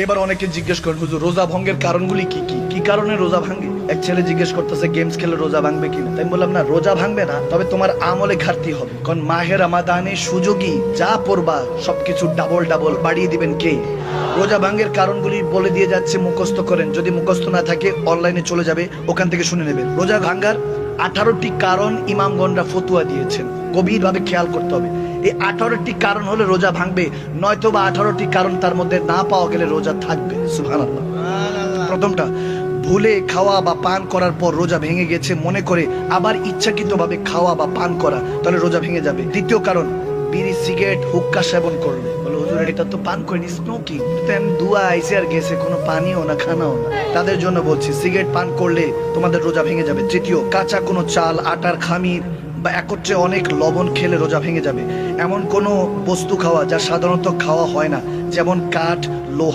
এবার অনেকে জিজ্ঞেস করেন, হুজুর রোজা ভঙ্গের কারণগুলি কি কি কি কারণে রোজা ভাঙে? এক ছেলে জিজ্ঞেস করতেছে গেমস খেলে রোজা ভাঙবে কিনা। তাই বললাম না, রোজা ভাঙবে না, তবে তোমার আমলে ঘাটতি হবে। কারণ মাহে রমাদানে সুযোগী যা পড়বা সবকিছু ডাবল ডাবল বাড়িয়ে দিবেন কে? রোজা ভাঙের কারণগুলি বলে দিয়ে যাচ্ছে, মুখস্থ করেন। যদি মুখস্থ না থাকে অনলাইনে চলে যাবে, ওখান থেকে শুনে নেবেন। রোজা ভাঙার 18টি কারণ ইমামগণরা ফতুয়া দিয়েছেন, গভীরভাবে খেয়াল করতে হবে। এই 18টি কারণ হলে রোজা ভাঙবে, নয়তো বা 18টি কারণ তার মধ্যে না পাওয়া গেলে রোজা থাকবে। সুবহানাল্লাহ। প্রথমটা, ভুলে খাওয়া বা পান করার পর রোজা ভেঙে গেছে মনে করে আবার ইচ্ছাকৃতভাবে খাওয়া বা পান করা, তাহলে রোজা ভেঙে যাবে। দ্বিতীয় কারণ, বিড়ি সিগারেট হুক্কা সেবন করলে। বলে হুজুর এটা তো পান করিনি, স্মোকিং। দুয়া আইসে আর গেছে, কোনো পানিও না খানাও না, তাদের জন্য বলছি সিগারেট পান করলে তোমাদের রোজা ভেঙে যাবে। তৃতীয়, কাঁচা কোনো চাল, আটার খামির বা একত্রে অনেক লবণ খেলে রোজা ভেঙে যাবে। এমন কোনো বস্তু খাওয়া যা সাধারণত খাওয়া হয় না, যেমন কাঠ, লোহা।